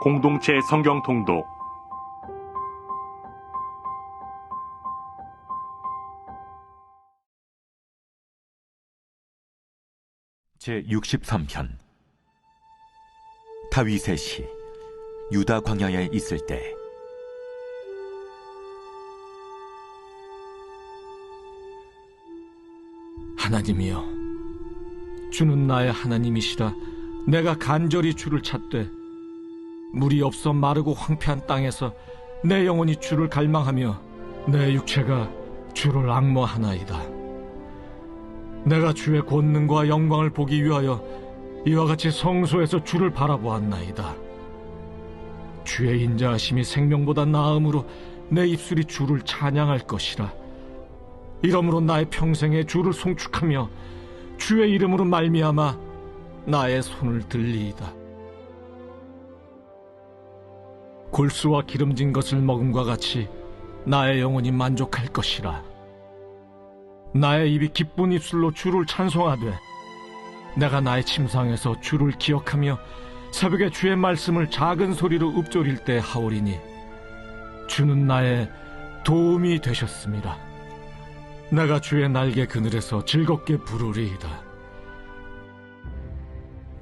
공동체 성경 통독 제63편. 다윗의 시. 유다 광야에 있을 때. 하나님이여, 주는 나의 하나님이시라. 내가 간절히 주를 찾되 물이 없어 마르고 황폐한 땅에서 내 영혼이 주를 갈망하며 내 육체가 주를 앙모하나이다. 내가 주의 권능과 영광을 보기 위하여 이와 같이 성소에서 주를 바라보았나이다. 주의 인자하심이 생명보다 나음으로 내 입술이 주를 찬양할 것이라. 이러므로 나의 평생에 주를 송축하며 주의 이름으로 말미암아 나의 손을 들리이다. 골수와 기름진 것을 먹음과 같이 나의 영혼이 만족할 것이라. 나의 입이 기쁜 입술로 주를 찬송하되 내가 나의 침상에서 주를 기억하며 새벽에 주의 말씀을 작은 소리로 읊조릴 때 하오리니 주는 나의 도움이 되셨습니다. 내가 주의 날개 그늘에서 즐겁게 부르리이다.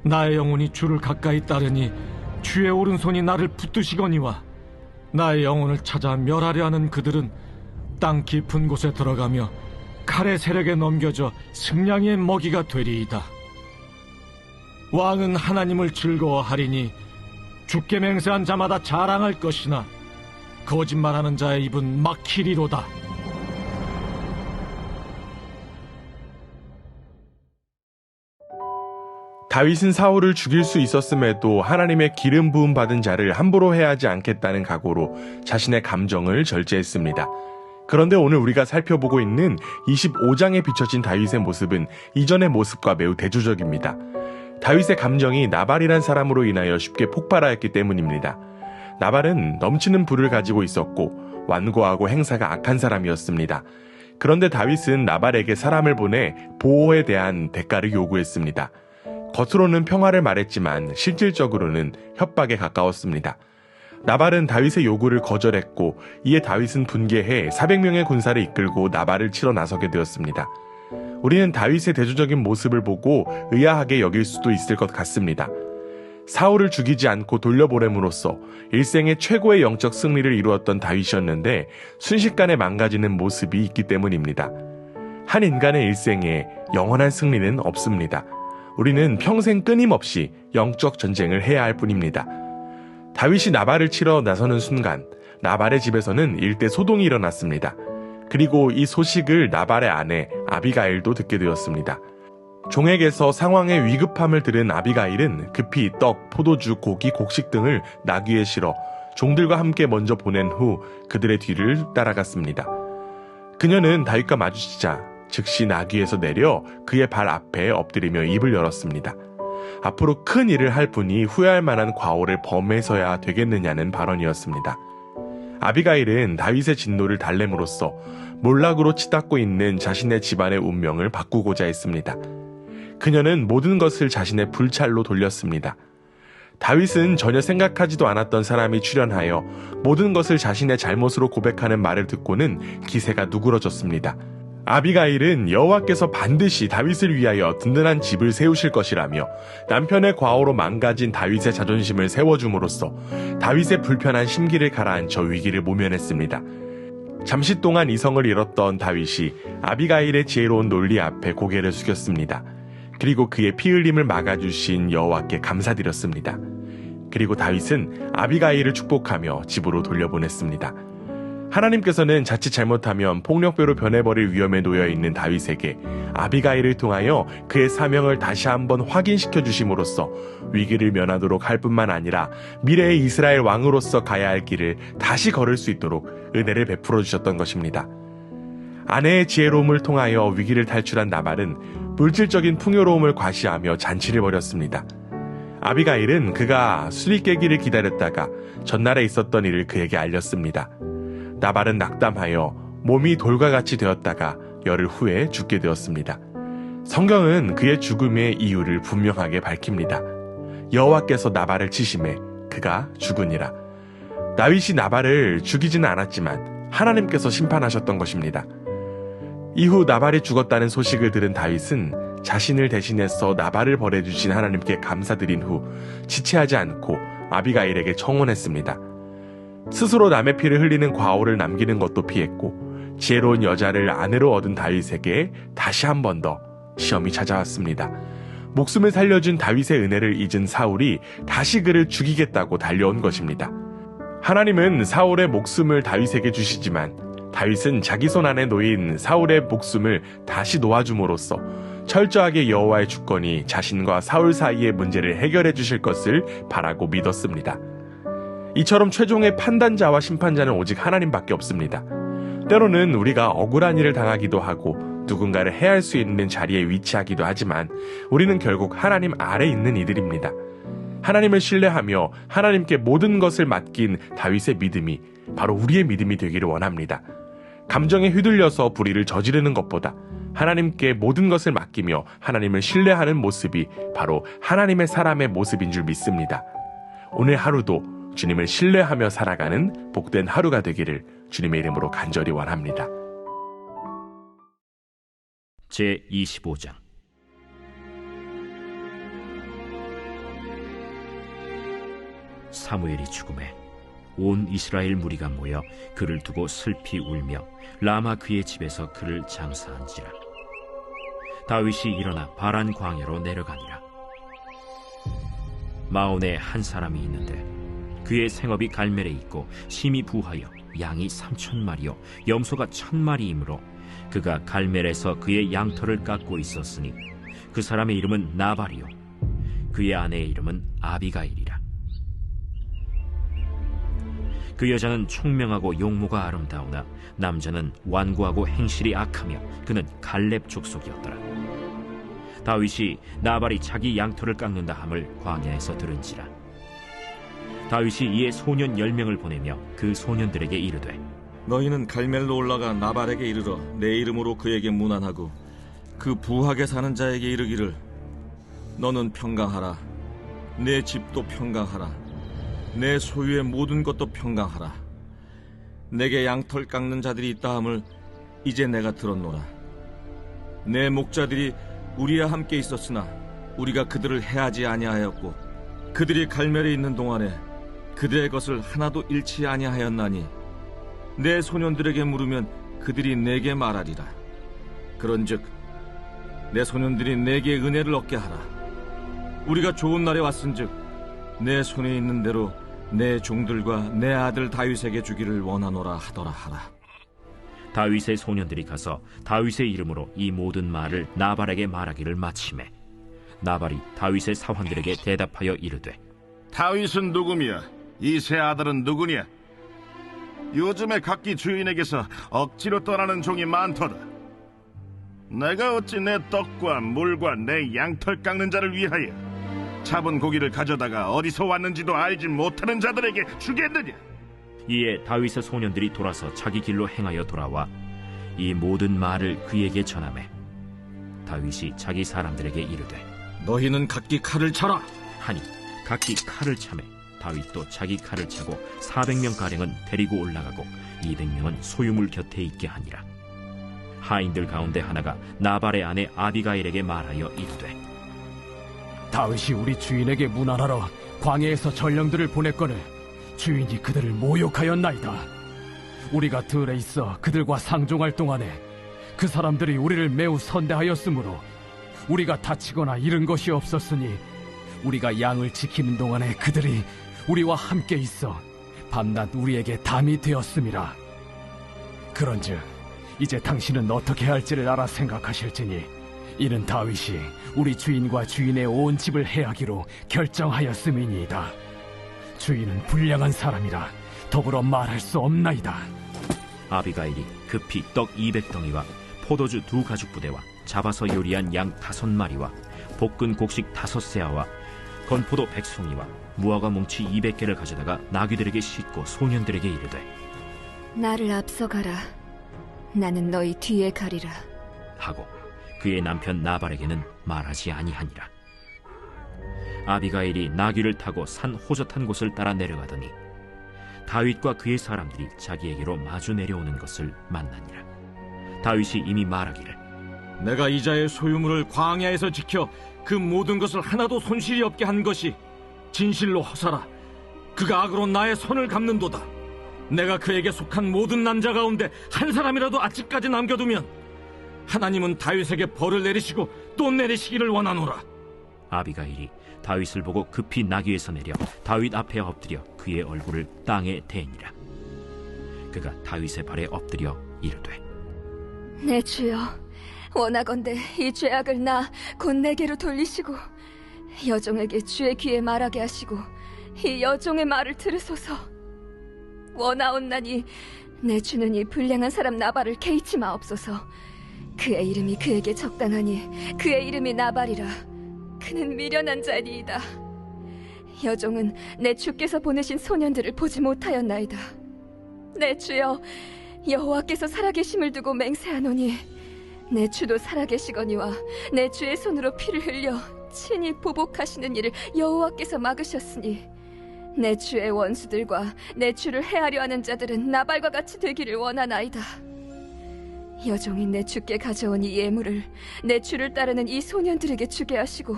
나의 영혼이 주를 가까이 따르니 주의 오른손이 나를 붙드시거니와 나의 영혼을 찾아 멸하려 하는 그들은 땅 깊은 곳에 들어가며 칼의 세력에 넘겨져 승량의 먹이가 되리이다. 왕은 하나님을 즐거워하리니 주께 맹세한 자마다 자랑할 것이나 거짓말하는 자의 입은 막히리로다. 다윗은 사울을 죽일 수 있었음에도 하나님의 기름 부음 받은 자를 함부로 해하지 않겠다는 각오로 자신의 감정을 절제했습니다. 그런데 오늘 우리가 살펴보고 있는 25장에 비춰진 다윗의 모습은 이전의 모습과 매우 대조적입니다. 다윗의 감정이 나발이란 사람으로 인하여 쉽게 폭발하였기 때문입니다. 나발은 넘치는 부를 가지고 있었고 완고하고 행사가 악한 사람이었습니다. 그런데 다윗은 나발에게 사람을 보내 보호에 대한 대가를 요구했습니다. 겉으로는 평화를 말했지만 실질적으로는 협박에 가까웠습니다. 나발은 다윗의 요구를 거절했고 이에 다윗은 분개해 400명의 군사를 이끌고 나발을 치러 나서게 되었습니다. 우리는 다윗의 대조적인 모습을 보고 의아하게 여길 수도 있을 것 같습니다. 사울을 죽이지 않고 돌려보냄으로써 일생의 최고의 영적 승리를 이루었던 다윗이었는데 순식간에 망가지는 모습이 있기 때문입니다. 한 인간의 일생에 영원한 승리는 없습니다. 우리는 평생 끊임없이 영적 전쟁을 해야 할 뿐입니다. 다윗이 나발을 치러 나서는 순간 나발의 집에서는 일대 소동이 일어났습니다. 그리고 이 소식을 나발의 아내 아비가일도 듣게 되었습니다. 종에게서 상황의 위급함을 들은 아비가일은 급히 떡, 포도주, 고기, 곡식 등을 나귀에 실어 종들과 함께 먼저 보낸 후 그들의 뒤를 따라갔습니다. 그녀는 다윗과 마주치자 즉시 나귀에서 내려 그의 발 앞에 엎드리며 입을 열었습니다. 앞으로 큰 일을 할 분이 후회할 만한 과오를 범해서야 되겠느냐는 발언이었습니다. 아비가일은 다윗의 진노를 달램으로써 몰락으로 치닫고 있는 자신의 집안의 운명을 바꾸고자 했습니다. 그녀는 모든 것을 자신의 불찰로 돌렸습니다. 다윗은 전혀 생각하지도 않았던 사람이 출연하여 모든 것을 자신의 잘못으로 고백하는 말을 듣고는 기세가 누그러졌습니다. 아비가일은 여호와께서 반드시 다윗을 위하여 든든한 집을 세우실 것이라며 남편의 과오로 망가진 다윗의 자존심을 세워줌으로써 다윗의 불편한 심기를 가라앉혀 위기를 모면했습니다. 잠시 동안 이성을 잃었던 다윗이 아비가일의 지혜로운 논리 앞에 고개를 숙였습니다. 그리고 그의 피 흘림을 막아주신 여호와께 감사드렸습니다. 그리고 다윗은 아비가일을 축복하며 집으로 돌려보냈습니다. 하나님께서는 자칫 잘못하면 폭력배로 변해버릴 위험에 놓여있는 다윗에게 아비가일을 통하여 그의 사명을 다시 한번 확인시켜 주심으로써 위기를 면하도록 할 뿐만 아니라 미래의 이스라엘 왕으로서 가야 할 길을 다시 걸을 수 있도록 은혜를 베풀어 주셨던 것입니다. 아내의 지혜로움을 통하여 위기를 탈출한 나발은 물질적인 풍요로움을 과시하며 잔치를 벌였습니다. 아비가일은 그가 술이 깨기를 기다렸다가 전날에 있었던 일을 그에게 알렸습니다. 나발은 낙담하여 몸이 돌과 같이 되었다가 열흘 후에 죽게 되었습니다. 성경은 그의 죽음의 이유를 분명하게 밝힙니다. 여호와께서 나발을 치심해 그가 죽으니라. 다윗이 나발을 죽이지는 않았지만 하나님께서 심판하셨던 것입니다. 이후 나발이 죽었다는 소식을 들은 다윗은 자신을 대신해서 나발을 벌해주신 하나님께 감사드린 후 지체하지 않고 아비가일에게 청혼했습니다. 스스로 남의 피를 흘리는 과오를 남기는 것도 피했고 지혜로운 여자를 아내로 얻은 다윗에게 다시 한 번 더 시험이 찾아왔습니다. 목숨을 살려준 다윗의 은혜를 잊은 사울이 다시 그를 죽이겠다고 달려온 것입니다. 하나님은 사울의 목숨을 다윗에게 주시지만 다윗은 자기 손 안에 놓인 사울의 목숨을 다시 놓아줌으로써 철저하게 여호와의 주권이 자신과 사울 사이의 문제를 해결해 주실 것을 바라고 믿었습니다. 이처럼 최종의 판단자와 심판자는 오직 하나님밖에 없습니다. 때로는 우리가 억울한 일을 당하기도 하고 누군가를 해할 수 있는 자리에 위치하기도 하지만 우리는 결국 하나님 아래 있는 이들입니다. 하나님을 신뢰하며 하나님께 모든 것을 맡긴 다윗의 믿음이 바로 우리의 믿음이 되기를 원합니다. 감정에 휘둘려서 불의를 저지르는 것보다 하나님께 모든 것을 맡기며 하나님을 신뢰하는 모습이 바로 하나님의 사람의 모습인 줄 믿습니다. 오늘 하루도 주님을 신뢰하며 살아가는 복된 하루가 되기를 주님의 이름으로 간절히 원합니다. 제25장 사무엘이 죽음에 온 이스라엘 무리가 모여 그를 두고 슬피 울며 라마 그의 집에서 그를 장사한지라. 다윗이 일어나 바란 광야로 내려가니라. 마온에 한 사람이 있는데 그의 생업이 갈멜에 있고 심히 부하여 양이 3,000마리요 염소가 1,000마리이므로 그가 갈멜에서 그의 양털을 깎고 있었으니 그 사람의 이름은 나발이요 그의 아내의 이름은 아비가일이라. 그 여자는 총명하고 용모가 아름다우나 남자는 완고하고 행실이 악하며 그는 갈렙 족속이었더라. 다윗이 나발이 자기 양털을 깎는다 함을 광야에서 들은지라. 다윗이 이에 소년 10명을 보내며 그 소년들에게 이르되 너희는 갈멜로 올라가 나발에게 이르러 내 이름으로 그에게 문안하고 그 부하게 사는 자에게 이르기를 너는 평강하라. 내 집도 평강하라. 내 소유의 모든 것도 평강하라. 내게 양털 깎는 자들이 있다 함을 이제 내가 들었노라. 내 목자들이 우리와 함께 있었으나 우리가 그들을 해하지 아니하였고 그들이 갈멜에 있는 동안에 그들의 것을 하나도 잃지 아니하였나니 내 소년들에게 물으면 그들이 내게 말하리라. 그런즉 내 소년들이 내게 은혜를 얻게 하라. 우리가 좋은 날에 왔은즉 내 손에 있는 대로 내 종들과 내 아들 다윗에게 주기를 원하노라 하더라 하라. 다윗의 소년들이 가서 다윗의 이름으로 이 모든 말을 나발에게 말하기를 마치매 나발이 다윗의 사환들에게 대답하여 이르되 다윗은 누구며 이 세 아들은 누구냐? 요즘에 각기 주인에게서 억지로 떠나는 종이 많도다. 내가 어찌 내 떡과 물과 내 양털 깎는 자를 위하여 잡은 고기를 가져다가 어디서 왔는지도 알지 못하는 자들에게 주겠느냐? 이에 다윗의 소년들이 돌아서 자기 길로 행하여 돌아와 이 모든 말을 그에게 전하매 다윗이 자기 사람들에게 이르되 너희는 각기 칼을 차라. 하니 각기 칼을 차매 다윗도 자기 칼을 차고 400명가량은 데리고 올라가고 200명은 소유물 곁에 있게 하니라. 하인들 가운데 하나가 나발의 아내 아비가일에게 말하여 이르되 다윗이 우리 주인에게 문안하러 광야에서 전령들을 보냈거늘 주인이 그들을 모욕하였나이다. 우리가 들에 있어 그들과 상종할 동안에 그 사람들이 우리를 매우 선대하였으므로 우리가 다치거나 잃은 것이 없었으니 우리가 양을 지키는 동안에 그들이 우리와 함께 있어 밤낮 우리에게 담이 되었음이라. 그런즉 이제 당신은 어떻게 할지를 알아 생각하실지니 이는 다윗이 우리 주인과 주인의 온 집을 해하기로 결정하였음이니이다. 주인은 불량한 사람이라 더불어 말할 수 없나이다. 아비가일이 급히 떡 200덩이와 포도주 2가죽부대와 잡아서 요리한 양 5마리와 볶은 곡식 5세아와 건포도 100송이와 무화과 뭉치 200개를 가져다가 나귀들에게 싣고 소년들에게 이르되 나를 앞서가라. 나는 너희 뒤에 가리라. 하고 그의 남편 나발에게는 말하지 아니하니라. 아비가일이 나귀를 타고 산 호젓한 곳을 따라 내려가더니 다윗과 그의 사람들이 자기에게로 마주 내려오는 것을 만나니라. 다윗이 이미 말하기를 내가 이자의 소유물을 광야에서 지켜 그 모든 것을 하나도 손실이 없게 한 것이 진실로 허사라. 그가 악으로 나의 선을 갚는도다. 내가 그에게 속한 모든 남자 가운데 한 사람이라도 아직까지 남겨두면 하나님은 다윗에게 벌을 내리시고 또 내리시기를 원하노라. 아비가일이 다윗을 보고 급히 나귀에서 내려 다윗 앞에 엎드려 그의 얼굴을 땅에 대니라. 그가 다윗의 발에 엎드려 이르되 내 주여, 원하건대 이 죄악을 나 곧 내게로 돌리시고 여종에게 주의 귀에 말하게 하시고 이 여종의 말을 들으소서. 원하옵나니 내 주는 이 불량한 사람 나발을 개의치 마옵소서. 그의 이름이 그에게 적당하니 그의 이름이 나발이라. 그는 미련한 자니이다. 여종은 내 주께서 보내신 소년들을 보지 못하였나이다. 내 주여, 여호와께서 살아계심을 두고 맹세하노니 내 주도 살아계시거니와 내 주의 손으로 피를 흘려 친히 보복하시는 일을 여호와께서 막으셨으니 내 주의 원수들과 내 주를 해하려 하는 자들은 나발과 같이 되기를 원하나이다. 여종이 내 주께 가져온 이 예물을 내 주를 따르는 이 소년들에게 주게 하시고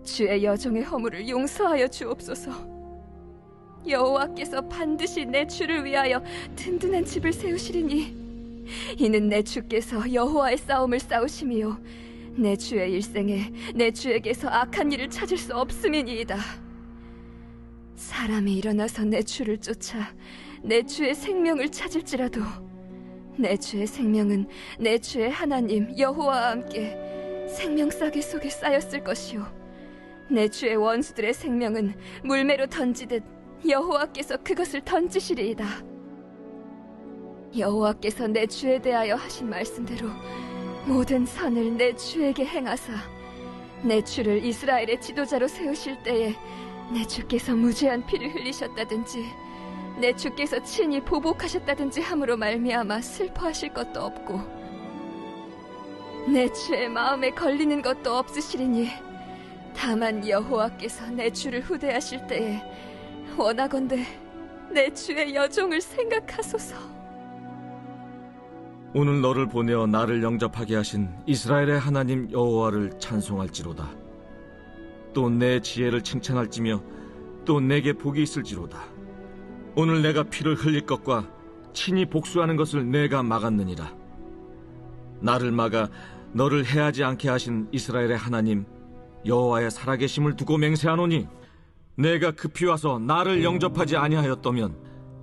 주의 여종의 허물을 용서하여 주옵소서. 여호와께서 반드시 내 주를 위하여 든든한 집을 세우시리니 이는 내 주께서 여호와의 싸움을 싸우심이요 내 주의 일생에 내 주에게서 악한 일을 찾을 수 없음이니이다. 사람이 일어나서 내 주를 쫓아 내 주의 생명을 찾을지라도 내 주의 생명은 내 주의 하나님 여호와와 함께 생명싸개 속에 쌓였을 것이요 내 주의 원수들의 생명은 물매로 던지듯 여호와께서 그것을 던지시리이다. 여호와께서 내 주에 대하여 하신 말씀대로 모든 선을 내 주에게 행하사 내 주를 이스라엘의 지도자로 세우실 때에 내 주께서 무죄한 피를 흘리셨다든지 내 주께서 친히 보복하셨다든지 함으로 말미암아 슬퍼하실 것도 없고 내 주의 마음에 걸리는 것도 없으시리니 다만 여호와께서 내 주를 후대하실 때에 원하건대 내 주의 여종을 생각하소서. 오늘 너를 보내어 나를 영접하게 하신 이스라엘의 하나님 여호와를 찬송할지로다. 또 내 지혜를 칭찬할지며 또 내게 복이 있을지로다. 오늘 내가 피를 흘릴 것과 친히 복수하는 것을 내가 막았느니라. 나를 막아 너를 해하지 않게 하신 이스라엘의 하나님 여호와의 살아계심을 두고 맹세하노니 내가 급히 와서 나를 영접하지 아니하였더면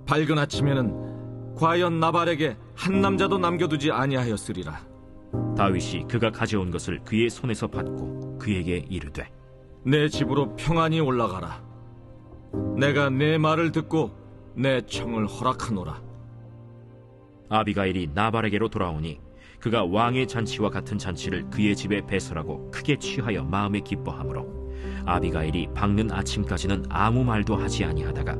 밝은 아침에는 과연 나발에게 한 남자도 남겨두지 아니하였으리라. 다윗이 그가 가져온 것을 그의 손에서 받고 그에게 이르되 내 집으로 평안히 올라가라. 내가 내 말을 듣고 내 청을 허락하노라. 아비가일이 나발에게로 돌아오니 그가 왕의 잔치와 같은 잔치를 그의 집에 배설하고 크게 취하여 마음에 기뻐하므로 아비가일이 밝는 아침까지는 아무 말도 하지 아니하다가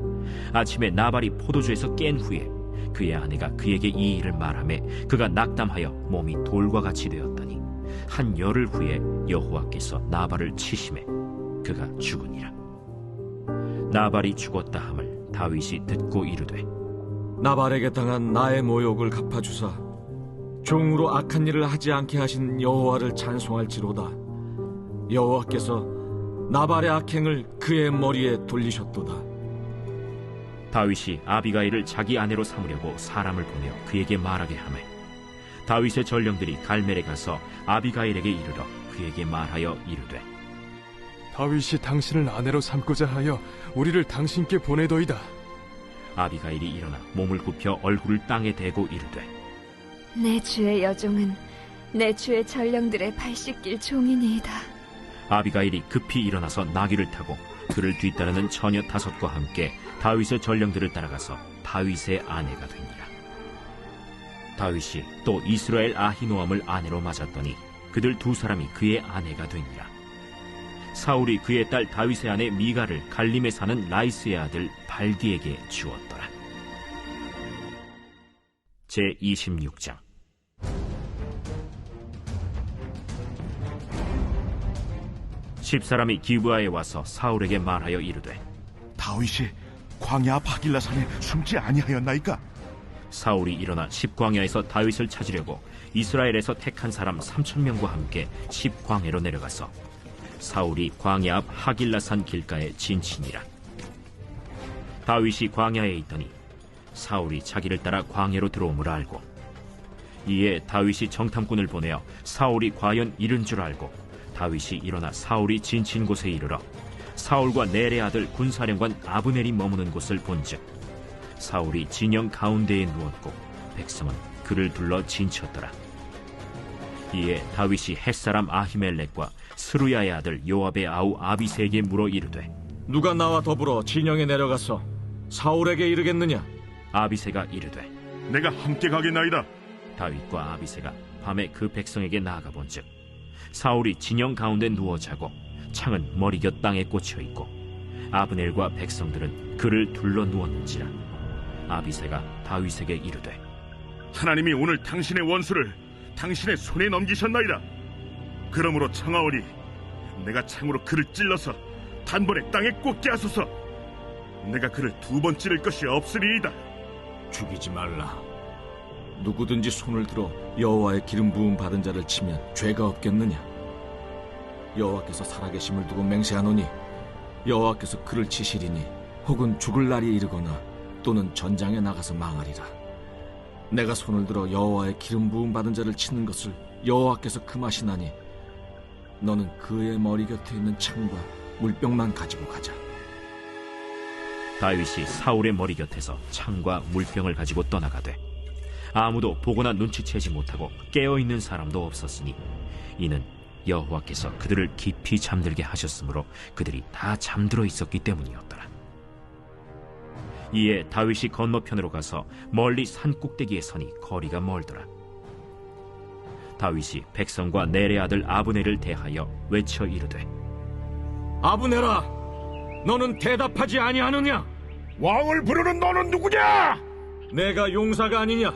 아침에 나발이 포도주에서 깬 후에 그의 아내가 그에게 이 일을 말하매 그가 낙담하여 몸이 돌과 같이 되었더니 한 열흘 후에 여호와께서 나발을 치심해 그가 죽으니라. 나발이 죽었다 함을 다윗이 듣고 이르되 나발에게 당한 나의 모욕을 갚아주사 종으로 악한 일을 하지 않게 하신 여호와를 찬송할지로다. 여호와께서 나발의 악행을 그의 머리에 돌리셨도다. 다윗이 아비가일을 자기 아내로 삼으려고 사람을 보내어 그에게 말하게 하매 다윗의 전령들이 갈멜에 가서 아비가일에게 이르러 그에게 말하여 이르되 다윗이 당신을 아내로 삼고자 하여 우리를 당신께 보내더이다. 아비가일이 일어나 몸을 굽혀 얼굴을 땅에 대고 이르되 내 주의 여종은 내 주의 전령들의 발 씻길 종이니이다. 아비가일이 급히 일어나서 나귀를 타고 그를 뒤따르는 처녀 5과 함께 다윗의 전령들을 따라가서 다윗의 아내가 되니라. 다윗이 또 이스라엘 아히노암을 아내로 맞았더니 그들 2사람이 그의 아내가 되니라. 사울이 그의 딸 다윗의 아내 미가를 갈림에 사는 라이스의 아들 발디에게 주었더라. 제26장. 집사람이 기브아에 와서 사울에게 말하여 이르되 다윗이 광야 앞 하길라산에 숨지 아니하였나이까? 사울이 일어나 십광야에서 다윗을 찾으려고 이스라엘에서 택한 사람 3,000명과 함께 십광야로 내려가서 사울이 광야 앞 하길라산 길가에 진친이라. 다윗이 광야에 있더니 사울이 자기를 따라 광야로 들어옴을 알고 이에 다윗이 정탐꾼을 보내어 사울이 과연 이른 줄 알고 다윗이 일어나 사울이 진친 곳에 이르러 사울과 넬의 아들 군사령관 아브넬이 머무는 곳을 본즉 사울이 진영 가운데에 누웠고 백성은 그를 둘러 진쳤더라. 이에 다윗이 햇사람 아히멜렉과 스루야의 아들 요압의 아우 아비새에게 물어 이르되 누가 나와 더불어 진영에 내려가서 사울에게 이르겠느냐? 아비새가 이르되 내가 함께 가겠나이다. 다윗과 아비새가 밤에 그 백성에게 나아가 본즉 사울이 진영 가운데 누워 자고 창은 머리곁 땅에 꽂혀 있고 아브넬과 백성들은 그를 둘러 누웠는지라. 아비새가 다윗에게 이르되 하나님이 오늘 당신의 원수를 당신의 손에 넘기셨나이다. 그러므로 청하오니 내가 창으로 그를 찔러서 단번에 땅에 꽂게 하소서. 내가 그를 2번 찌를 것이 없으리이다. 죽이지 말라. 누구든지 손을 들어 여호와의 기름 부음 받은 자를 치면 죄가 없겠느냐? 여호와께서 살아계심을 두고 맹세하노니 여호와께서 그를 치시리니 혹은 죽을 날이 이르거나 또는 전장에 나가서 망하리라. 내가 손을 들어 여호와의 기름 부음 받은 자를 치는 것을 여호와께서 금하시나니 너는 그의 머리 곁에 있는 창과 물병만 가지고 가자. 다윗이 사울의 머리 곁에서 창과 물병을 가지고 떠나가되 아무도 보거나 눈치채지 못하고 깨어있는 사람도 없었으니 이는 여호와께서 그들을 깊이 잠들게 하셨으므로 그들이 다 잠들어 있었기 때문이었더라. 이에 다윗이 건너편으로 가서 멀리 산 꼭대기에 서니 거리가 멀더라. 다윗이 백성과 넬의 아들 아브넬을 대하여 외쳐 이르되 아브넬아, 너는 대답하지 아니하느냐? 왕을 부르는 너는 누구냐? 내가 용사가 아니냐?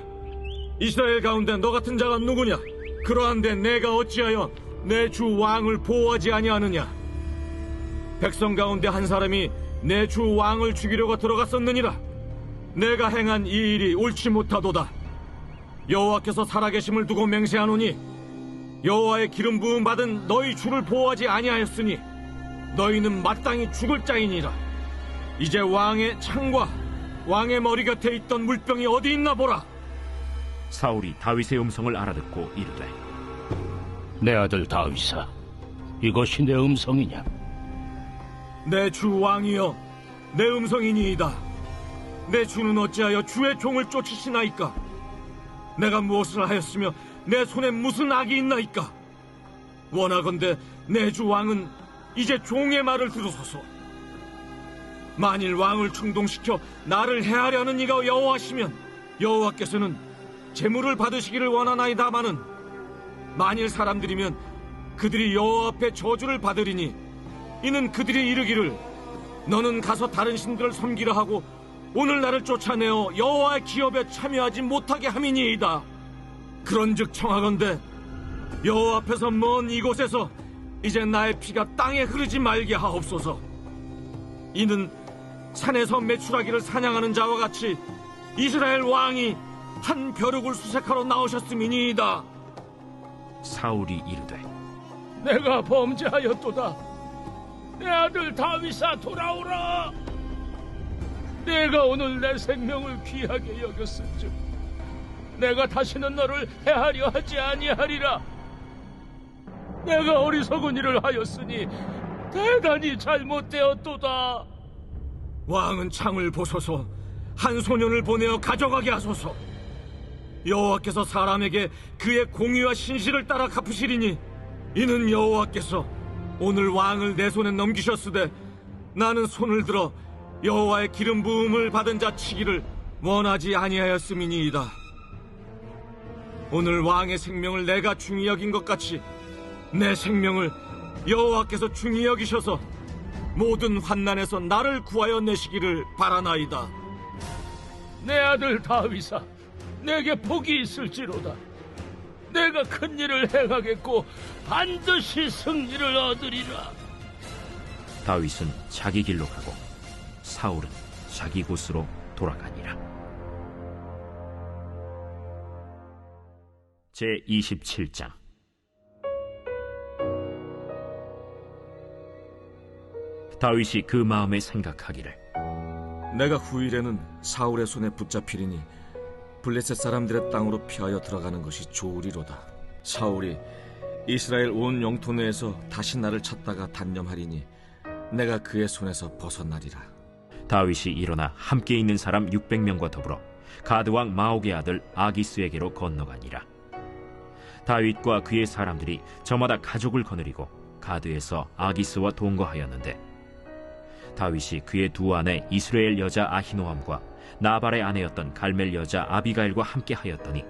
이스라엘 가운데 너 같은 자가 누구냐? 그러한데 내가 어찌하여 내 주 왕을 보호하지 아니하느냐? 백성 가운데 한 사람이 내 주 왕을 죽이려고 들어갔었느니라. 내가 행한 이 일이 옳지 못하도다. 여호와께서 살아계심을 두고 맹세하노니 여호와의 기름 부음 받은 너희 주를 보호하지 아니하였으니 너희는 마땅히 죽을 자이니라. 이제 왕의 창과 왕의 머리 곁에 있던 물병이 어디 있나 보라. 사울이 다윗의 음성을 알아듣고 이르되 내 아들 다윗아, 이것이 내 음성이냐? 내 주 왕이여, 내 음성이니이다. 내 주는 어찌하여 주의 종을 쫓으시나이까? 내가 무엇을 하였으며 내 손에 무슨 악이 있나이까? 원하건대 내 주 왕은 이제 종의 말을 들으소서. 만일 왕을 충동시켜 나를 해하려는 이가 여호와시면 여호와께서는 제물을 받으시기를 원하나이다마는 만일 사람들이면 그들이 여호와 앞에 저주를 받으리니 이는 그들이 이르기를 너는 가서 다른 신들을 섬기려 하고 오늘 나를 쫓아내어 여호와의 기업에 참여하지 못하게 함이니이다. 그런즉 청하건대 여호와 앞에서 먼 이곳에서 이제 나의 피가 땅에 흐르지 말게 하옵소서. 이는 산에서 메추라기를 사냥하는 자와 같이 이스라엘 왕이 한 벼룩을 수색하러 나오셨음이니이다. 사울이 이르되 내가 범죄하였도다. 내 아들 다윗아, 돌아오라. 내가 오늘 내 생명을 귀하게 여겼은즉 내가 다시는 너를 해하려 하지 아니하리라. 내가 어리석은 일을 하였으니 대단히 잘못되었도다. 왕은 창을 보소서. 한 소년을 보내어 가져가게 하소서. 여호와께서 사람에게 그의 공의와 신실을 따라 갚으시리니 이는 여호와께서 오늘 왕을 내 손에 넘기셨으되 나는 손을 들어 여호와의 기름 부음을 받은 자 치기를 원하지 아니하였음이니이다. 오늘 왕의 생명을 내가 중히 여긴 것 같이 내 생명을 여호와께서 중히 여기셔서 모든 환난에서 나를 구하여 내시기를 바라나이다. 내 아들 다윗아, 내게 복이 있을지로다. 내가 큰 일을 행하겠고 반드시 승리를 얻으리라. 다윗은 자기 길로 가고 사울은 자기 곳으로 돌아가니라. 제27장. 다윗이 그 마음에 생각하기를, 내가 후일에는 사울의 손에 붙잡히리니 블레셋 사람들의 땅으로 피하여 들어가는 것이 좋으리로다. 사울이 이스라엘 온 영토 내에서 다시 나를 찾다가 단념하리니 내가 그의 손에서 벗어나리라. 다윗이 일어나 함께 있는 사람 600명과 더불어 가드왕 마옥의 아들 아기스에게로 건너가니라. 다윗과 그의 사람들이 저마다 가족을 거느리고 가드에서 아기스와 동거하였는데, 다윗이 그의 두 아내 이스라엘 여자 아히노함과 나발의 아내였던 갈멜 여자 아비가일과 함께 하였더니,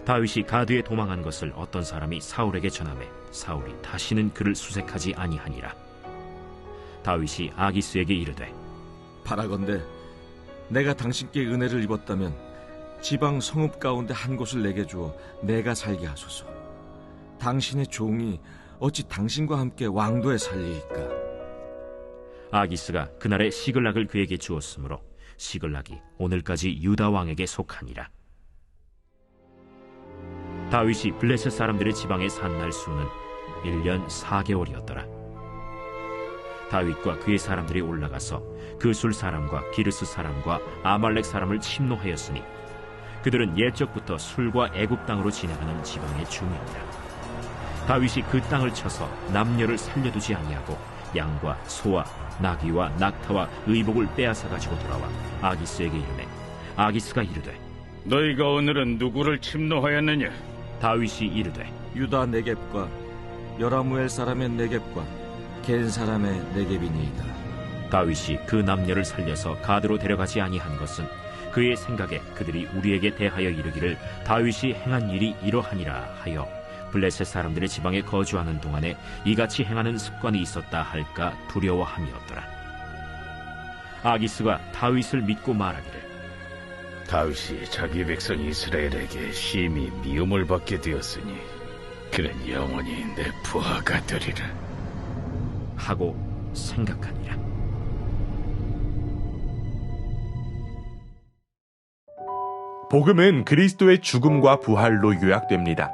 다윗이 가드에 도망한 것을 어떤 사람이 사울에게 전하매 사울이 다시는 그를 수색하지 아니하니라. 다윗이 아기스에게 이르되, 바라건대 내가 당신께 은혜를 입었다면 지방 성읍 가운데 한 곳을 내게 주어 내가 살게 하소서. 당신의 종이 어찌 당신과 함께 왕도에 살리이까? 아기스가 그날에 시글락을 그에게 주었으므로 시글락이 오늘까지 유다 왕에게 속하니라. 다윗이 블레셋 사람들의 지방에 산 날 수는 1년 4개월이었더라. 다윗과 그의 사람들이 올라가서 그술 사람과 기르스 사람과 아말렉 사람을 침노하였으니 그들은 옛적부터 술과 애굽 땅으로 지나가는 지방의 주민이라. 다윗이 그 땅을 쳐서 남녀를 살려두지 아니하고 양과 소와 나귀와 낙타와 의복을 빼앗아 가지고 돌아와 아기스에게 이르매, 아기스가 이르되, 너희가 오늘은 누구를 침노하였느냐? 다윗이 이르되, 유다 네겝과 여라무엘 사람의 네겝과 겐 사람의 네겝이니이다. 다윗이 그 남녀를 살려서 가드로 데려가지 아니한 것은 그의 생각에 그들이 우리에게 대하여 이르기를 다윗이 행한 일이 이러하니라 하여 블레셋 사람들의 지방에 거주하는 동안에 이같이 행하는 습관이 있었다 할까 두려워함이었더라. 아기스가 다윗을 믿고 말하기를, 다윗이 자기 백성 이스라엘에게 심히 미움을 받게 되었으니 그는 영원히 내 부하가 되리라 하고 생각하니라. 복음은 그리스도의 죽음과 부활로 요약됩니다.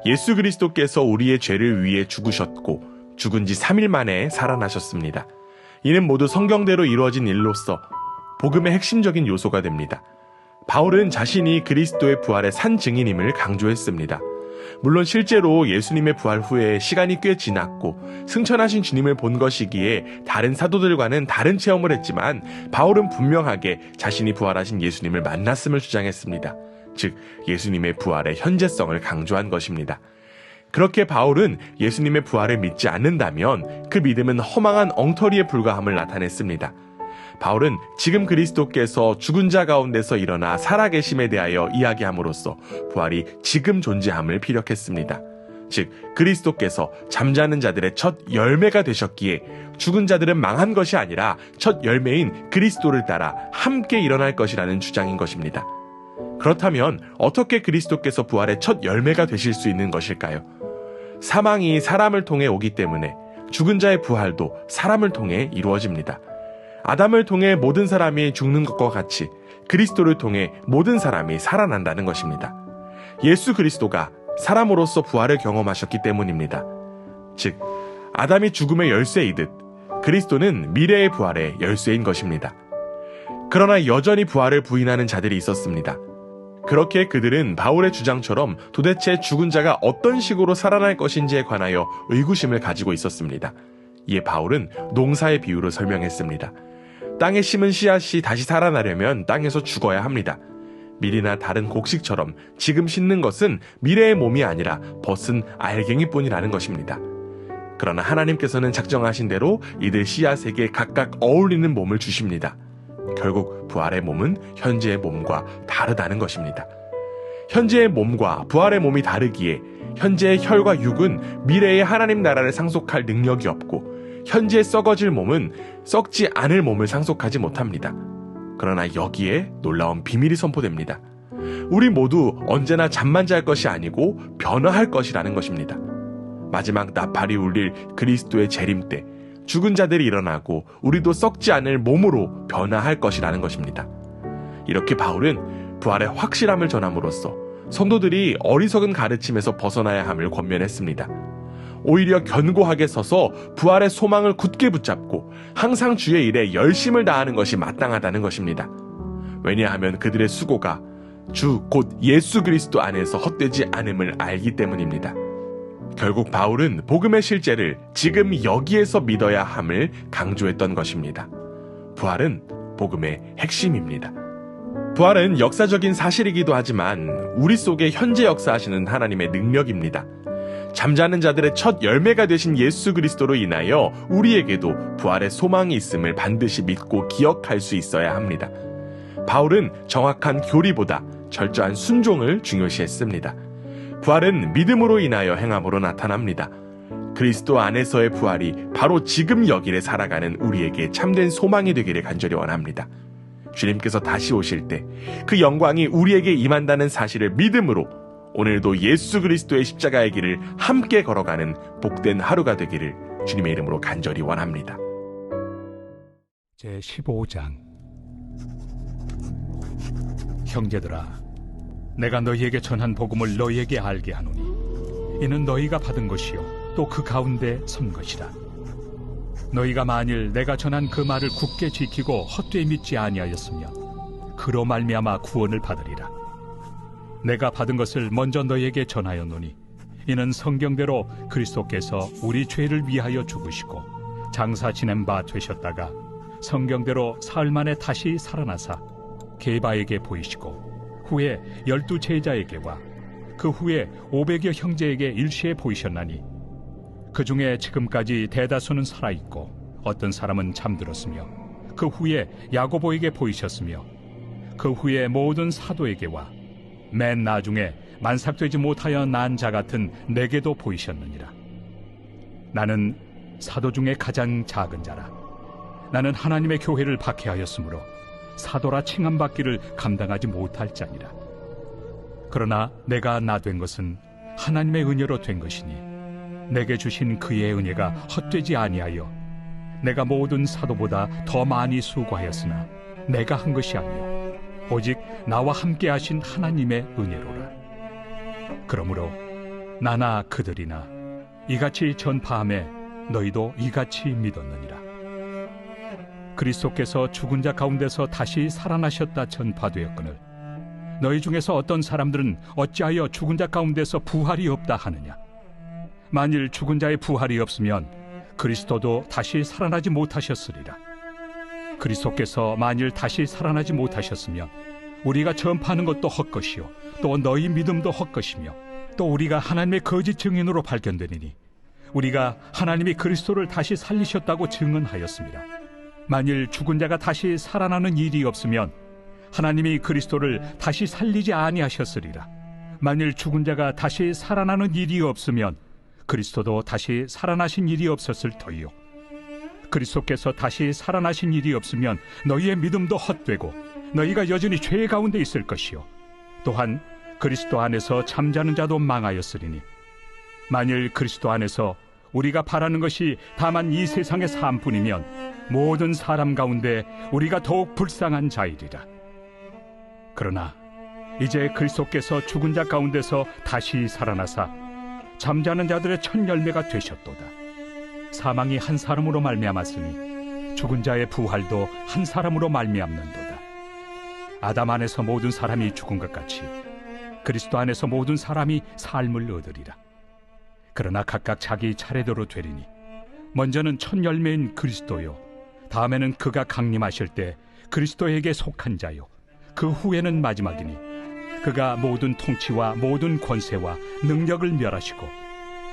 예수 그리스도께서 우리의 죄를 위해 죽으셨고 죽은 지 3일 만에 살아나셨습니다. 이는 모두 성경대로 이루어진 일로서 복음의 핵심적인 요소가 됩니다. 바울은 자신이 그리스도의 부활의 산 증인임을 강조했습니다. 물론 실제로 예수님의 부활 후에 시간이 꽤 지났고 승천하신 주님을 본 것이기에 다른 사도들과는 다른 체험을 했지만 바울은 분명하게 자신이 부활하신 예수님을 만났음을 주장했습니다. 즉 예수님의 부활의 현재성을 강조한 것입니다. 그렇게 바울은 예수님의 부활을 믿지 않는다면 그 믿음은 허망한 엉터리에 불과함을 나타냈습니다. 바울은 지금 그리스도께서 죽은 자 가운데서 일어나 살아계심에 대하여 이야기함으로써 부활이 지금 존재함을 피력했습니다. 즉 그리스도께서 잠자는 자들의 첫 열매가 되셨기에 죽은 자들은 망한 것이 아니라 첫 열매인 그리스도를 따라 함께 일어날 것이라는 주장인 것입니다. 그렇다면 어떻게 그리스도께서 부활의 첫 열매가 되실 수 있는 것일까요? 사망이 사람을 통해 오기 때문에 죽은 자의 부활도 사람을 통해 이루어집니다. 아담을 통해 모든 사람이 죽는 것과 같이 그리스도를 통해 모든 사람이 살아난다는 것입니다. 예수 그리스도가 사람으로서 부활을 경험하셨기 때문입니다. 즉, 아담이 죽음의 열쇠이듯 그리스도는 미래의 부활의 열쇠인 것입니다. 그러나 여전히 부활을 부인하는 자들이 있었습니다. 그렇게 그들은 바울의 주장처럼 도대체 죽은 자가 어떤 식으로 살아날 것인지에 관하여 의구심을 가지고 있었습니다. 이에 바울은 농사의 비유로 설명했습니다. 땅에 심은 씨앗이 다시 살아나려면 땅에서 죽어야 합니다. 밀이나 다른 곡식처럼 지금 심는 것은 미래의 몸이 아니라 벗은 알갱이뿐이라는 것입니다. 그러나 하나님께서는 작정하신 대로 이들 씨앗에게 각각 어울리는 몸을 주십니다. 결국 부활의 몸은 현재의 몸과 다르다는 것입니다. 현재의 몸과 부활의 몸이 다르기에 현재의 혈과 육은 미래의 하나님 나라를 상속할 능력이 없고 현재 썩어질 몸은 썩지 않을 몸을 상속하지 못합니다. 그러나 여기에 놀라운 비밀이 선포됩니다. 우리 모두 언제나 잠만 잘 것이 아니고 변화할 것이라는 것입니다. 마지막 나팔이 울릴 그리스도의 재림 때 죽은 자들이 일어나고 우리도 썩지 않을 몸으로 변화할 것이라는 것입니다. 이렇게 바울은 부활의 확실함을 전함으로써 성도들이 어리석은 가르침에서 벗어나야 함을 권면했습니다. 오히려 견고하게 서서 부활의 소망을 굳게 붙잡고 항상 주의 일에 열심을 다하는 것이 마땅하다는 것입니다. 왜냐하면 그들의 수고가 주 곧 예수 그리스도 안에서 헛되지 않음을 알기 때문입니다. 결국 바울은 복음의 실제를 지금 여기에서 믿어야 함을 강조했던 것입니다. 부활은 복음의 핵심입니다. 부활은 역사적인 사실이기도 하지만 우리 속에 현재 역사하시는 하나님의 능력입니다. 잠자는 자들의 첫 열매가 되신 예수 그리스도로 인하여 우리에게도 부활의 소망이 있음을 반드시 믿고 기억할 수 있어야 합니다. 바울은 정확한 교리보다 철저한 순종을 중요시했습니다. 부활은 믿음으로 인하여 행함으로 나타납니다. 그리스도 안에서의 부활이 바로 지금 여기를 살아가는 우리에게 참된 소망이 되기를 간절히 원합니다. 주님께서 다시 오실 때 그 영광이 우리에게 임한다는 사실을 믿음으로 오늘도 예수 그리스도의 십자가의 길을 함께 걸어가는 복된 하루가 되기를 주님의 이름으로 간절히 원합니다. 제15장 형제들아, 내가 너희에게 전한 복음을 너희에게 알게 하노니 이는 너희가 받은 것이요 또 그 가운데 선 것이라. 너희가 만일 내가 전한 그 말을 굳게 지키고 헛되이 믿지 아니하였으면 그로 말미암아 구원을 받으리라. 내가 받은 것을 먼저 너희에게 전하였노니 이는 성경대로 그리스도께서 우리 죄를 위하여 죽으시고 장사 지낸 바 되셨다가 성경대로 사흘 만에 다시 살아나사 게바에게 보이시고 후에 12 제자에게와 그 후에 500여 형제에게 일시에 보이셨나니 그 중에 지금까지 대다수는 살아있고 어떤 사람은 잠들었으며 그 후에 야고보에게 보이셨으며 그 후에 모든 사도에게와 맨 나중에 만삭되지 못하여 난 자 같은 내게도 보이셨느니라. 나는 사도 중에 가장 작은 자라. 나는 하나님의 교회를 박해하였으므로 사도라 칭함받기를 감당하지 못할 자니라. 그러나 내가 나 된 것은 하나님의 은혜로 된 것이니 내게 주신 그의 은혜가 헛되지 아니하여 내가 모든 사도보다 더 많이 수고하였으나 내가 한 것이 아니요 오직 나와 함께 하신 하나님의 은혜로라. 그러므로 나나 그들이나 이같이 전파함에 너희도 이같이 믿었느니라. 그리스도께서 죽은 자 가운데서 다시 살아나셨다 전파되었거늘 너희 중에서 어떤 사람들은 어찌하여 죽은 자 가운데서 부활이 없다 하느냐. 만일 죽은 자의 부활이 없으면 그리스도도 다시 살아나지 못하셨으리라. 그리스도께서 만일 다시 살아나지 못하셨으면 우리가 전파하는 것도 헛것이요 또 너희 믿음도 헛것이며 또 우리가 하나님의 거짓 증인으로 발견되리니 우리가 하나님이 그리스도를 다시 살리셨다고 증언하였습니다. 만일 죽은 자가 다시 살아나는 일이 없으면 하나님이 그리스도를 다시 살리지 아니하셨으리라. 만일 죽은 자가 다시 살아나는 일이 없으면 그리스도도 다시 살아나신 일이 없었을 터이요 그리스도께서 다시 살아나신 일이 없으면 너희의 믿음도 헛되고 너희가 여전히 죄 가운데 있을 것이요 또한 그리스도 안에서 잠자는 자도 망하였으리니 만일 그리스도 안에서 우리가 바라는 것이 다만 이 세상의 삶뿐이면 모든 사람 가운데 우리가 더욱 불쌍한 자이리라. 그러나 이제 그리스도께서 죽은 자 가운데서 다시 살아나사 잠자는 자들의 첫 열매가 되셨도다. 사망이 한 사람으로 말미암았으니 죽은 자의 부활도 한 사람으로 말미암는도다. 아담 안에서 모든 사람이 죽은 것 같이 그리스도 안에서 모든 사람이 삶을 얻으리라. 그러나 각각 자기 차례대로 되리니 먼저는 첫 열매인 그리스도요 다음에는 그가 강림하실 때 그리스도에게 속한 자요 그 후에는 마지막이니 그가 모든 통치와 모든 권세와 능력을 멸하시고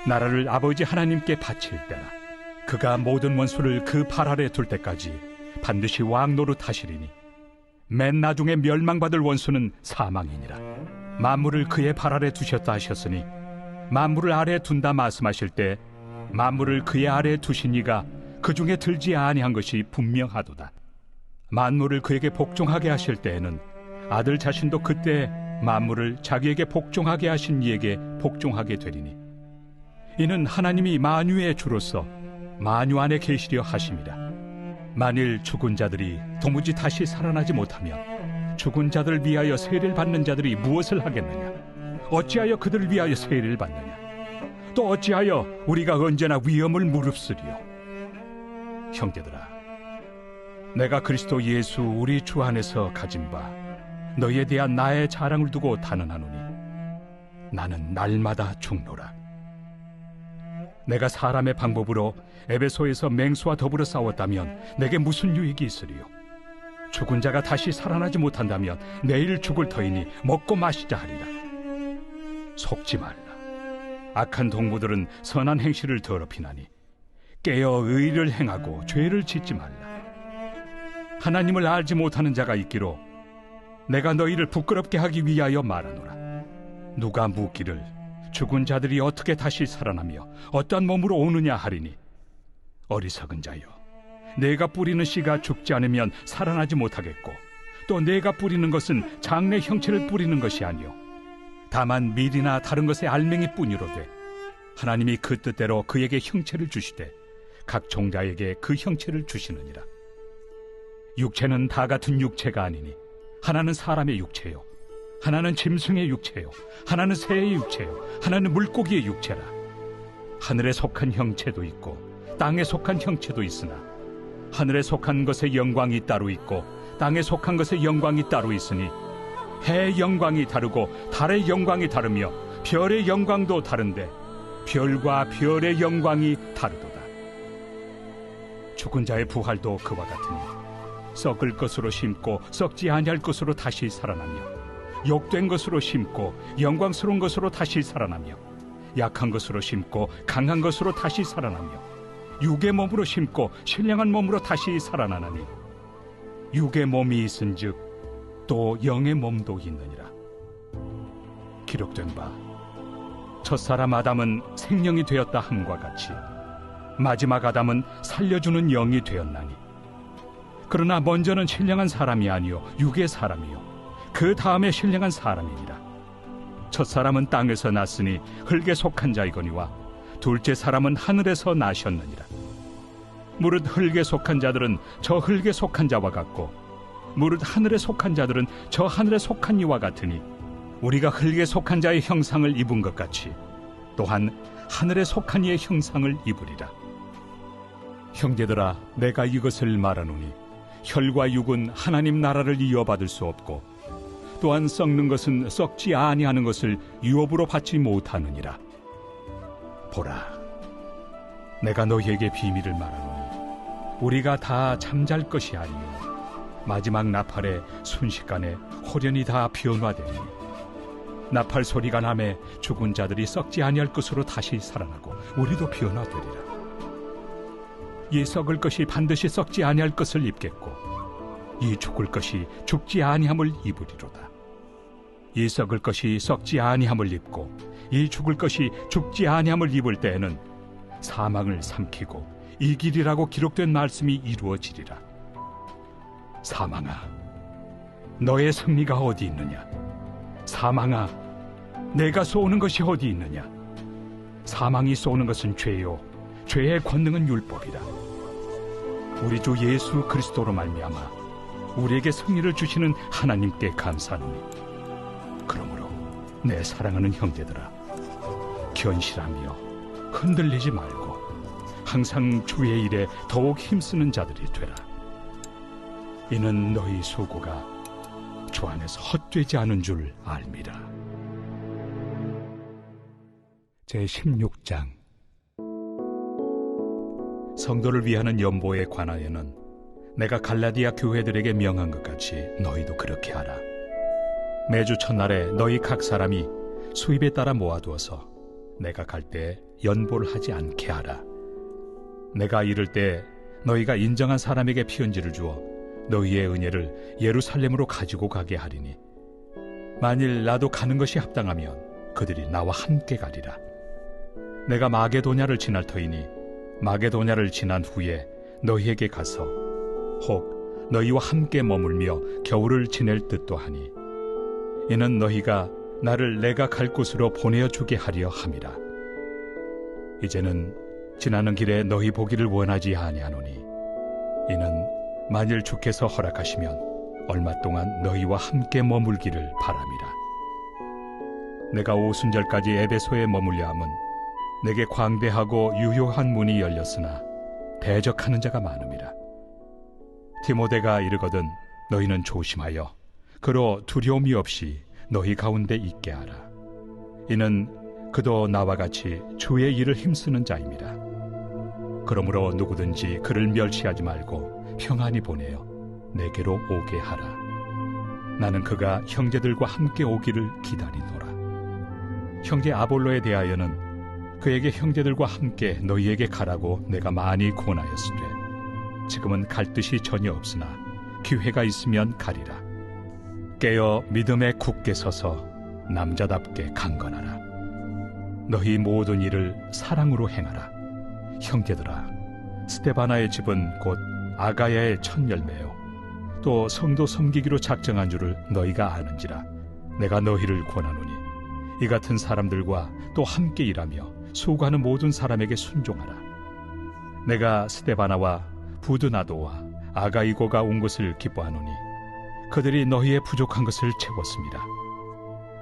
나라를 아버지 하나님께 바칠 때라. 그가 모든 원수를 그 발 아래 둘 때까지 반드시 왕 노릇하시리니 맨 나중에 멸망받을 원수는 사망이니라. 만물을 그의 발 아래 두셨다 하셨으니 만물을 아래 둔다 말씀하실 때 만물을 그의 아래 두신 이가 그 중에 들지 아니한 것이 분명하도다. 만물을 그에게 복종하게 하실 때에는 아들 자신도 그때 만물을 자기에게 복종하게 하신 이에게 복종하게 되리니 이는 하나님이 만유의 주로서 만유 안에 계시려 하심이라. 만일 죽은 자들이 도무지 다시 살아나지 못하면 죽은 자들을 위하여 세례를 받는 자들이 무엇을 하겠느냐? 어찌하여 그들을 위하여 세례를 받느냐? 또 어찌하여 우리가 언제나 위험을 무릅쓰리요? 형제들아, 내가 그리스도 예수 우리 주 안에서 가진 바 너희에 대한 나의 자랑을 두고 단언하노니 나는 날마다 죽노라. 내가 사람의 방법으로 에베소에서 맹수와 더불어 싸웠다면 내게 무슨 유익이 있으리요? 죽은 자가 다시 살아나지 못한다면 내일 죽을 터이니 먹고 마시자 하리라. 속지 말라. 악한 동무들은 선한 행실을 더럽히나니 깨어 의를 행하고 죄를 짓지 말라. 하나님을 알지 못하는 자가 있기로 내가 너희를 부끄럽게 하기 위하여 말하노라. 누가 묻기를 죽은 자들이 어떻게 다시 살아나며 어떠한 몸으로 오느냐 하리니 어리석은 자여, 내가 뿌리는 씨가 죽지 않으면 살아나지 못하겠고 또 내가 뿌리는 것은 장래 형체를 뿌리는 것이 아니요 다만 밀이나 다른 것의 알맹이 뿐이로되 하나님이 그 뜻대로 그에게 형체를 주시되 각 종자에게 그 형체를 주시느니라. 육체는 다 같은 육체가 아니니 하나는 사람의 육체요, 하나는 짐승의 육체요, 하나는 새의 육체요, 하나는 물고기의 육체라. 하늘에 속한 형체도 있고 땅에 속한 형체도 있으나 하늘에 속한 것의 영광이 따로 있고 땅에 속한 것의 영광이 따로 있으니 해의 영광이 다르고 달의 영광이 다르며 별의 영광도 다른데 별과 별의 영광이 다르도다. 죽은 자의 부활도 그와 같으니 썩을 것으로 심고 썩지 아니할 것으로 다시 살아나며 욕된 것으로 심고 영광스러운 것으로 다시 살아나며 약한 것으로 심고 강한 것으로 다시 살아나며 육의 몸으로 심고 신령한 몸으로 다시 살아나나니 육의 몸이 있은즉 또 영의 몸도 있느니라. 기록된 바 첫사람 아담은 생명이 되었다 함과 같이 마지막 아담은 살려주는 영이 되었나니 그러나 먼저는 신령한 사람이 아니요 육의 사람이요 그 다음에 신령한 사람이니라. 첫사람은 땅에서 났으니 흙에 속한 자이거니와 둘째 사람은 하늘에서 나셨느니라. 무릇 흙에 속한 자들은 저 흙에 속한 자와 같고 무릇 하늘에 속한 자들은 저 하늘에 속한 이와 같으니 우리가 흙에 속한 자의 형상을 입은 것 같이 또한 하늘에 속한 이의 형상을 입으리라. 형제들아, 내가 이것을 말하노니 혈과 육은 하나님 나라를 이어받을 수 없고 또한 썩는 것은 썩지 아니하는 것을 유업으로 받지 못하느니라. 보라, 내가 너희에게 비밀을 말하노니 우리가 다 잠잘 것이 아니요 마지막 나팔에 순식간에 호련히 다 변화되니 나팔 소리가 나매 죽은 자들이 썩지 아니할 것으로 다시 살아나고 우리도 변화되리라. 이 썩을 것이 반드시 썩지 아니할 것을 입겠고 이 죽을 것이 죽지 아니함을 입으리로다. 이 썩을 것이 썩지 아니함을 입고 이 죽을 것이 죽지 아니함을 입을 때에는 사망을 삼키고 이길이라고 기록된 말씀이 이루어지리라. 사망아, 너의 승리가 어디 있느냐? 사망아, 내가 쏘는 것이 어디 있느냐? 사망이 쏘는 것은 죄요 죄의 권능은 율법이라. 우리 주 예수 그리스도로 말미암아 우리에게 승리를 주시는 하나님께 감사하노니 그러므로 내 사랑하는 형제들아, 견실하며 흔들리지 말고 항상 주의 일에 더욱 힘쓰는 자들이 되라. 이는 너희 수고가 주 안에서 헛되지 않은 줄 알미라. 제16장. 성도를 위하는 연보에 관하여는 내가 갈라디아 교회들에게 명한 것 같이 너희도 그렇게 하라. 매주 첫날에 너희 각 사람이 수입에 따라 모아두어서 내가 갈 때 연보를 하지 않게 하라. 내가 이를 때 너희가 인정한 사람에게 편지를 주어 너희의 은혜를 예루살렘으로 가지고 가게 하리니 만일 나도 가는 것이 합당하면 그들이 나와 함께 가리라. 내가 마게도냐를 지날 터이니 마게도냐를 지난 후에 너희에게 가서 혹 너희와 함께 머물며 겨울을 지낼 듯도 하니 이는 너희가 나를 내가 갈 곳으로 보내어주게 하려 함이라. 이제는 지나는 길에 너희 보기를 원하지 아니하노니 이는 만일 주께서 허락하시면 얼마 동안 너희와 함께 머물기를 바람이라. 내가 오순절까지 에베소에 머물려 함은 내게 광대하고 유효한 문이 열렸으나 대적하는 자가 많음이라. 디모데가 이르거든 너희는 조심하여 그로 두려움이 없이 너희 가운데 있게 하라. 이는 그도 나와 같이 주의 일을 힘쓰는 자임이라. 그러므로 누구든지 그를 멸시하지 말고 평안히 보내어 내게로 오게 하라. 나는 그가 형제들과 함께 오기를 기다리노라. 형제 아볼로에 대하여는 그에게 형제들과 함께 너희에게 가라고 내가 많이 권하였으되 지금은 갈 뜻이 전혀 없으나 기회가 있으면 가리라. 깨어 믿음에 굳게 서서 남자답게 강건하라. 너희 모든 일을 사랑으로 행하라. 형제들아, 스데바나의 집은 곧 아가야의 첫 열매요 또 성도 섬기기로 작정한 줄을 너희가 아는지라. 내가 너희를 권하노니 이 같은 사람들과 또 함께 일하며 수고하는 모든 사람에게 순종하라. 내가 스데바나와 부드나도와 아가이고가 온 것을 기뻐하노니 그들이 너희의 부족한 것을 채웠습니다.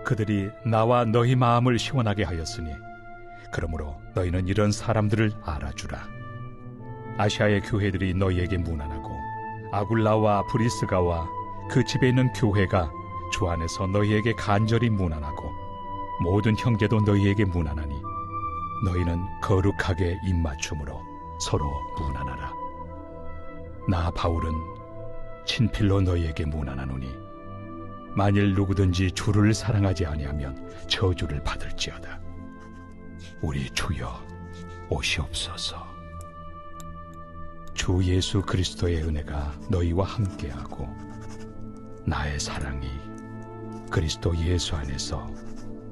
그들이 나와 너희 마음을 시원하게 하였으니 그러므로 너희는 이런 사람들을 알아주라. 아시아의 교회들이 너희에게 문안하고 아굴라와 브리스가와 그 집에 있는 교회가 주 안에서 너희에게 간절히 문안하고 모든 형제도 너희에게 문안하니 너희는 거룩하게 입맞춤으로 서로 문안하라. 나 바울은 친필로 너희에게 문안하노니 만일 누구든지 주를 사랑하지 아니하면 저주를 받을지어다. 우리 주여 오시옵소서. 주 예수 그리스도의 은혜가 너희와 함께하고 나의 사랑이 그리스도 예수 안에서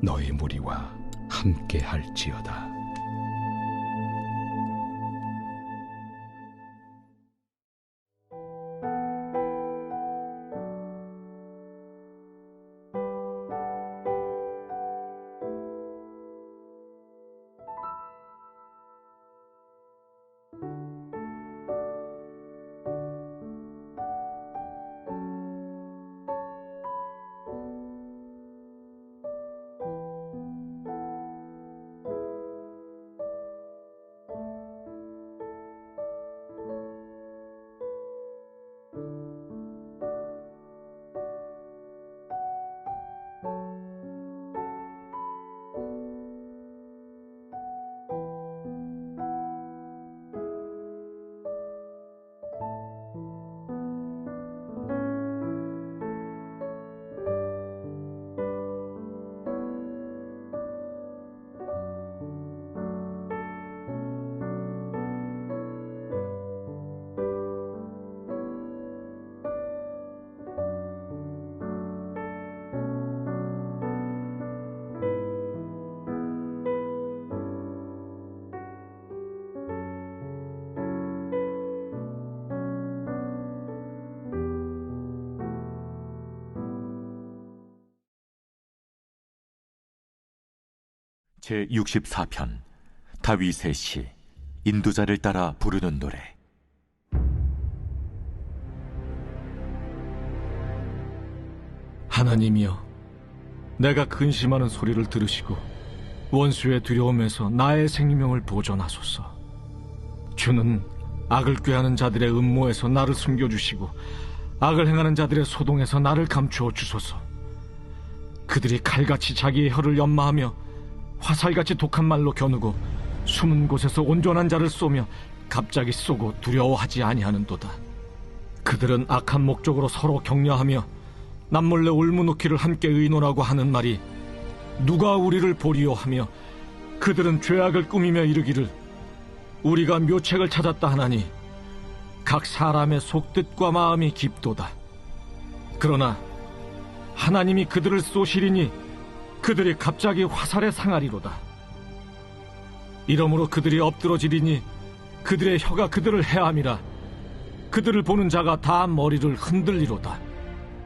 너희 무리와 함께할지어다. 제64편 다윗의 시 인도자를 따라 부르는 노래. 하나님이여, 내가 근심하는 소리를 들으시고 원수의 두려움에서 나의 생명을 보존하소서. 주는 악을 꾀하는 자들의 음모에서 나를 숨겨주시고 악을 행하는 자들의 소동에서 나를 감추어 주소서. 그들이 칼같이 자기의 혀를 연마하며 화살같이 독한 말로 겨누고 숨은 곳에서 온전한 자를 쏘며 갑자기 쏘고 두려워하지 아니하는도다. 그들은 악한 목적으로 서로 격려하며 남몰래 울무놓기를 함께 의논하고 하는 말이 누가 우리를 보리요 하며 그들은 죄악을 꾸미며 이르기를 우리가 묘책을 찾았다 하나니 각 사람의 속뜻과 마음이 깊도다. 그러나 하나님이 그들을 쏘시리니 그들이 갑자기 화살에 상하리로다. 이러므로 그들이 엎드러지리니 그들의 혀가 그들을 해함이라. 그들을 보는 자가 다 머리를 흔들리로다.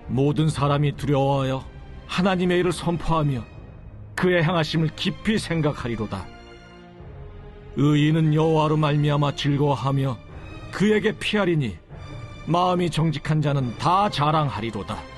모든 사람이 두려워하여 하나님의 일을 선포하며 그의 행하심을 깊이 생각하리로다. 의인은 여호와로 말미암아 즐거워하며 그에게 피하리니 마음이 정직한 자는 다 자랑하리로다.